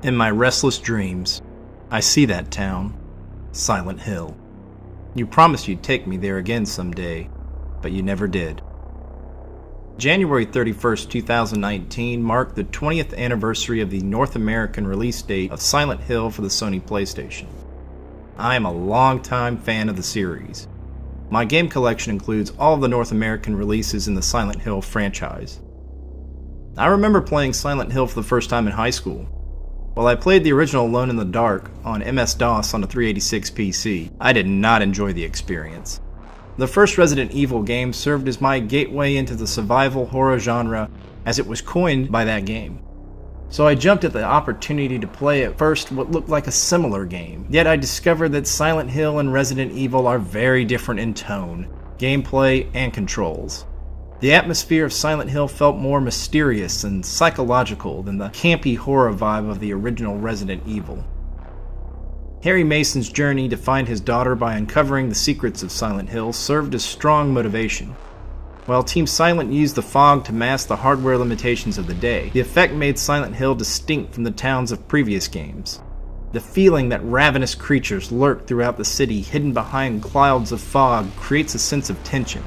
In my restless dreams, I see that town, Silent Hill. You promised you'd take me there again someday, but you never did. January 31st, 2019 marked the 20th anniversary of the North American release date of Silent Hill for the Sony PlayStation. I am a longtime fan of the series. My game collection includes all of the North American releases in the Silent Hill franchise. I remember playing Silent Hill for the first time in high school. While I played the original Alone in the Dark on MS-DOS on a 386 PC, I did not enjoy the experience. The first Resident Evil game served as my gateway into the survival horror genre, as it was coined by that game. So I jumped at the opportunity to play at first what looked like a similar game, yet I discovered that Silent Hill and Resident Evil are very different in tone, gameplay, and controls. The atmosphere of Silent Hill felt more mysterious and psychological than the campy horror vibe of the original Resident Evil. Harry Mason's journey to find his daughter by uncovering the secrets of Silent Hill served as strong motivation. While Team Silent used the fog to mask the hardware limitations of the day, the effect made Silent Hill distinct from the towns of previous games. The feeling that ravenous creatures lurk throughout the city hidden behind clouds of fog creates a sense of tension.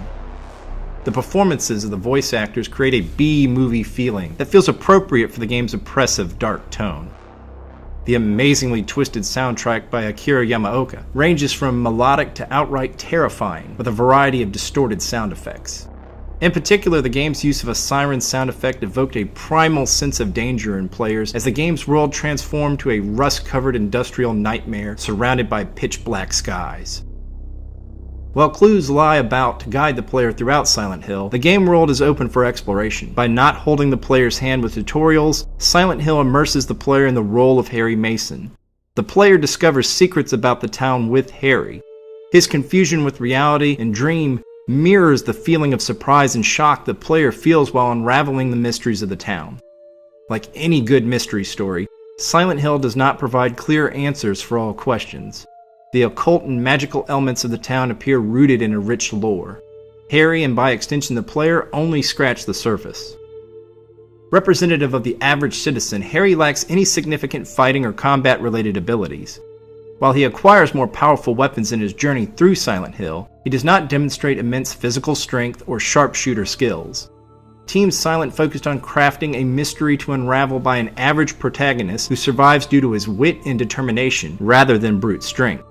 The performances of the voice actors create a B-movie feeling that feels appropriate for the game's oppressive, dark tone. The amazingly twisted soundtrack by Akira Yamaoka ranges from melodic to outright terrifying, with a variety of distorted sound effects. In particular, the game's use of a siren sound effect evoked a primal sense of danger in players as the game's world transformed to a rust-covered industrial nightmare surrounded by pitch-black skies. While clues lie about to guide the player throughout Silent Hill, the game world is open for exploration. By not holding the player's hand with tutorials, Silent Hill immerses the player in the role of Harry Mason. The player discovers secrets about the town with Harry. His confusion with reality and dream mirrors the feeling of surprise and shock the player feels while unraveling the mysteries of the town. Like any good mystery story, Silent Hill does not provide clear answers for all questions. The occult and magical elements of the town appear rooted in a rich lore. Harry, and by extension the player, only scratch the surface. Representative of the average citizen, Harry lacks any significant fighting or combat-related abilities. While he acquires more powerful weapons in his journey through Silent Hill, he does not demonstrate immense physical strength or sharpshooter skills. Team Silent focused on crafting a mystery to unravel by an average protagonist who survives due to his wit and determination rather than brute strength.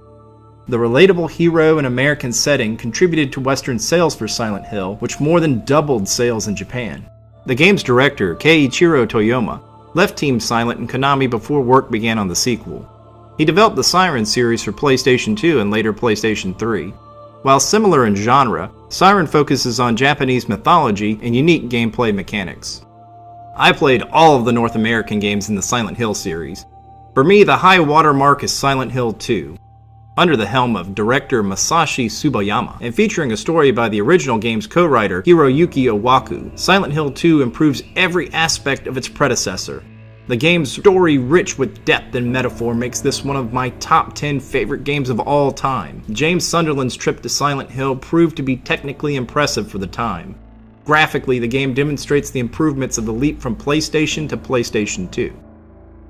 The relatable hero and American setting contributed to Western sales for Silent Hill, which more than doubled sales in Japan. The game's director, Keiichiro Toyama, left Team Silent and Konami before work began on the sequel. He developed the Siren series for PlayStation 2 and later PlayStation 3. While similar in genre, Siren focuses on Japanese mythology and unique gameplay mechanics. I played all of the North American games in the Silent Hill series. For me, the high watermark is Silent Hill 2. Under the helm of director Masashi Tsuboyama, and featuring a story by the original game's co-writer Hiroyuki Owaku, Silent Hill 2 improves every aspect of its predecessor. The game's story, rich with depth and metaphor, makes this one of my top 10 favorite games of all time. James Sunderland's trip to Silent Hill proved to be technically impressive for the time. Graphically, the game demonstrates the improvements of the leap from PlayStation to PlayStation 2.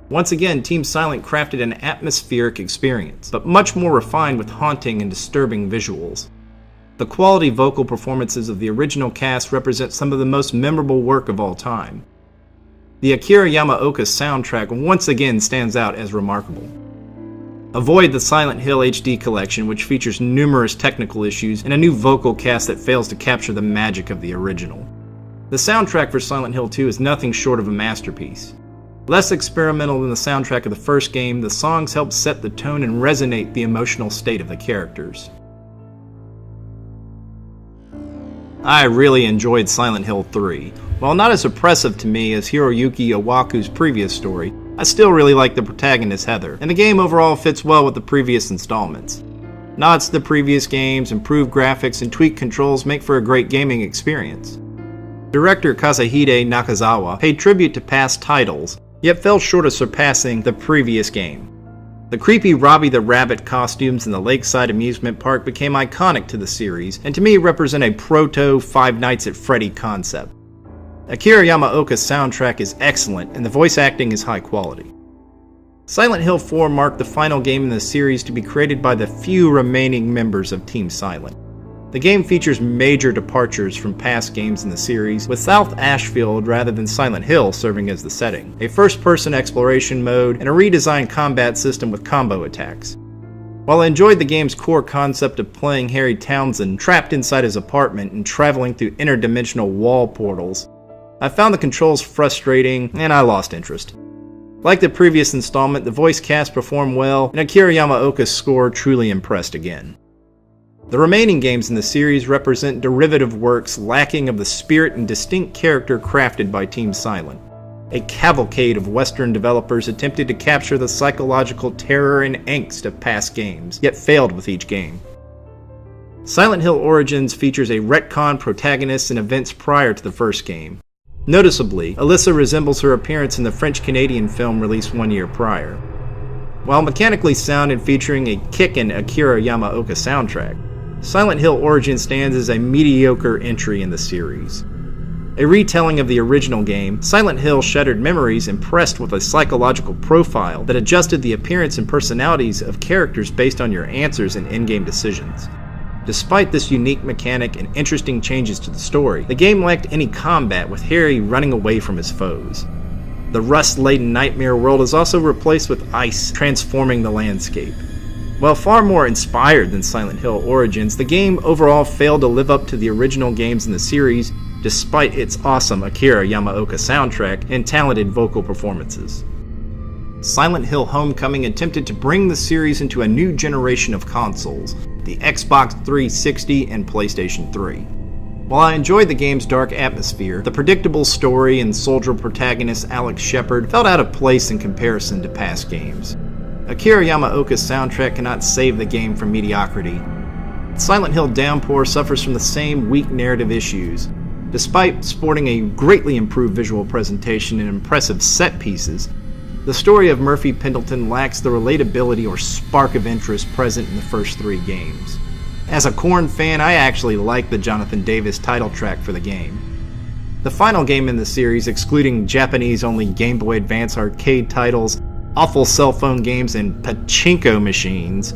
Once again, Team Silent crafted an atmospheric experience, but much more refined with haunting and disturbing visuals. The quality vocal performances of the original cast represent some of the most memorable work of all time. The Akira Yamaoka soundtrack once again stands out as remarkable. Avoid the Silent Hill HD collection, which features numerous technical issues and a new vocal cast that fails to capture the magic of the original. The soundtrack for Silent Hill 2 is nothing short of a masterpiece. Less experimental than the soundtrack of the first game, the songs help set the tone and resonate the emotional state of the characters. I really enjoyed Silent Hill 3. While not as oppressive to me as Hiroyuki Owaku's previous story, I still really like the protagonist Heather, and the game overall fits well with the previous installments. Nods to the previous games, improved graphics, and tweaked controls make for a great gaming experience. Director Kazuhide Nakazawa paid tribute to past titles, yet fell short of surpassing the previous game. The creepy Robbie the Rabbit costumes in the Lakeside Amusement Park became iconic to the series, and to me represent a proto Five Nights at Freddy concept. Akira Yamaoka's soundtrack is excellent, and the voice acting is high quality. Silent Hill 4 marked the final game in the series to be created by the few remaining members of Team Silent. The game features major departures from past games in the series, with South Ashfield rather than Silent Hill serving as the setting, a first-person exploration mode, and a redesigned combat system with combo attacks. While I enjoyed the game's core concept of playing Harry Townsend trapped inside his apartment and traveling through interdimensional wall portals, I found the controls frustrating and I lost interest. Like the previous installment, the voice cast performed well, and Akira Yamaoka's score truly impressed again. The remaining games in the series represent derivative works lacking of the spirit and distinct character crafted by Team Silent. A cavalcade of Western developers attempted to capture the psychological terror and angst of past games, yet failed with each game. Silent Hill Origins features a retcon protagonist and events prior to the first game. Noticeably, Alyssa resembles her appearance in the French-Canadian film released 1 year prior. While mechanically sound and featuring a kickin' Akira Yamaoka soundtrack, Silent Hill Origins stands as a mediocre entry in the series. A retelling of the original game, Silent Hill Shattered Memories impressed with a psychological profile that adjusted the appearance and personalities of characters based on your answers and in-game decisions. Despite this unique mechanic and interesting changes to the story, the game lacked any combat, with Harry running away from his foes. The rust-laden nightmare world is also replaced with ice, transforming the landscape. While far more inspired than Silent Hill Origins, the game overall failed to live up to the original games in the series, despite its awesome Akira Yamaoka soundtrack and talented vocal performances. Silent Hill Homecoming attempted to bring the series into a new generation of consoles, the Xbox 360 and PlayStation 3. While I enjoyed the game's dark atmosphere, the predictable story and soldier protagonist Alex Shepard felt out of place in comparison to past games. Akira Yamaoka's soundtrack cannot save the game from mediocrity. Silent Hill Downpour suffers from the same weak narrative issues. Despite sporting a greatly improved visual presentation and impressive set pieces, the story of Murphy Pendleton lacks the relatability or spark of interest present in the first 3 games. As a Korn fan, I actually like the Jonathan Davis title track for the game. The final game in the series, excluding Japanese-only Game Boy Advance arcade titles, awful cell phone games, and pachinko machines,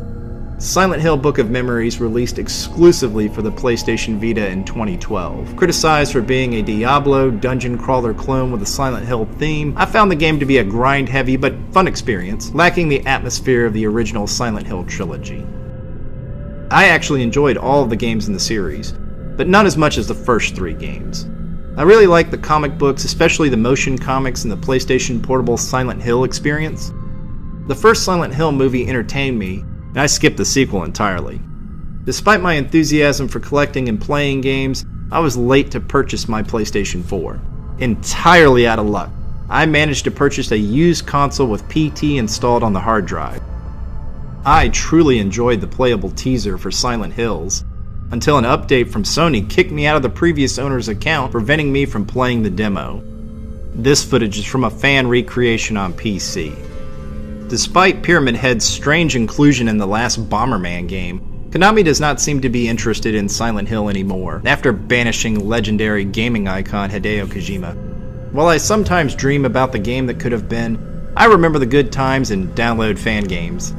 Silent Hill Book of Memories released exclusively for the PlayStation Vita in 2012. Criticized for being a Diablo dungeon crawler clone with a Silent Hill theme, I found the game to be a grind-heavy but fun experience, lacking the atmosphere of the original Silent Hill trilogy. I actually enjoyed all of the games in the series, but not as much as the first 3 games. I really liked the comic books, especially the motion comics and the PlayStation Portable Silent Hill experience. The first Silent Hill movie entertained me, and I skipped the sequel entirely. Despite my enthusiasm for collecting and playing games, I was late to purchase my PlayStation 4. Entirely out of luck, I managed to purchase a used console with PT installed on the hard drive. I truly enjoyed the playable teaser for Silent Hills, until an update from Sony kicked me out of the previous owner's account, preventing me from playing the demo. This footage is from a fan recreation on PC. Despite Pyramid Head's strange inclusion in the last Bomberman game, Konami does not seem to be interested in Silent Hill anymore, after banishing legendary gaming icon Hideo Kojima. While I sometimes dream about the game that could have been, I remember the good times and download fan games.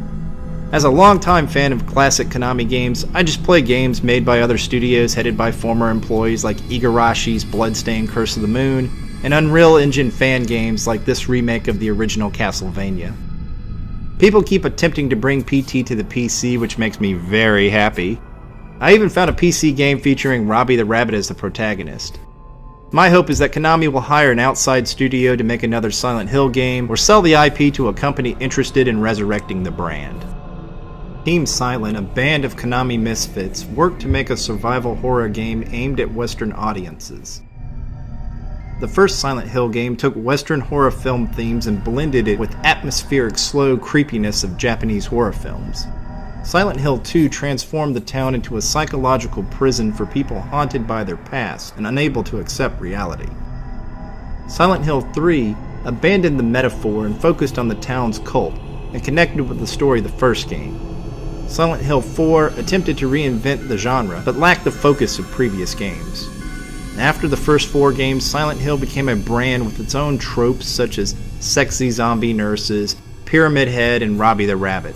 As a longtime fan of classic Konami games, I just play games made by other studios headed by former employees like Igarashi's Bloodstained Curse of the Moon, and Unreal Engine fan games like this remake of the original CastleVania. People keep attempting to bring PT to the PC, which makes me very happy. I even found a PC game featuring Robbie the Rabbit as the protagonist. My hope is that Konami will hire an outside studio to make another Silent Hill game, or sell the IP to a company interested in resurrecting the brand. Team Silent, a band of Konami misfits, worked to make a survival horror game aimed at Western audiences. The first Silent Hill game took Western horror film themes and blended it with atmospheric slow creepiness of Japanese horror films. Silent Hill 2 transformed the town into a psychological prison for people haunted by their past and unable to accept reality. Silent Hill 3 abandoned the metaphor and focused on the town's cult, and connected with the story of the first game. Silent Hill 4 attempted to reinvent the genre, but lacked the focus of previous games. After the first 4 games, Silent Hill became a brand with its own tropes such as sexy zombie nurses, Pyramid Head and Robbie the Rabbit.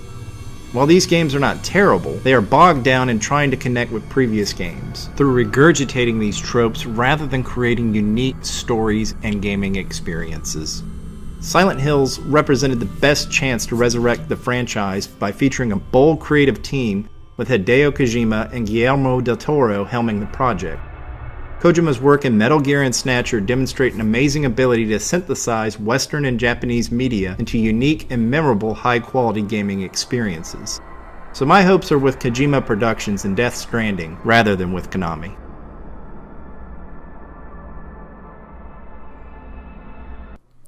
While these games are not terrible, they are bogged down in trying to connect with previous games through regurgitating these tropes rather than creating unique stories and gaming experiences. Silent Hills represented the best chance to resurrect the franchise by featuring a bold creative team with Hideo Kojima and Guillermo del Toro helming the project. Kojima's work in Metal Gear and Snatcher demonstrate an amazing ability to synthesize Western and Japanese media into unique and memorable high-quality gaming experiences. So my hopes are with Kojima Productions and Death Stranding rather than with Konami.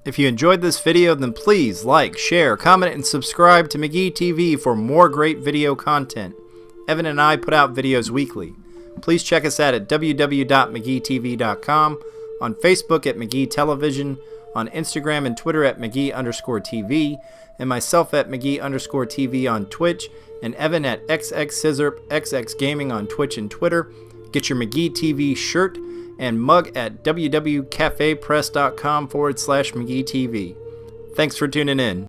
If you enjoyed this video, then please like, share, comment, and subscribe to McGee TV for more great video content. Evan and I put out videos weekly. Please check us out at www.mcgeetv.com, on Facebook at McGee Television, on Instagram and Twitter at McGee_TV, and myself at McGee_TV on Twitch, and Evan at XXScissorp XX Gaming on Twitch and Twitter. Get your McGee TV shirt and mug at www.cafepress.com/McGee TV. Thanks for tuning in.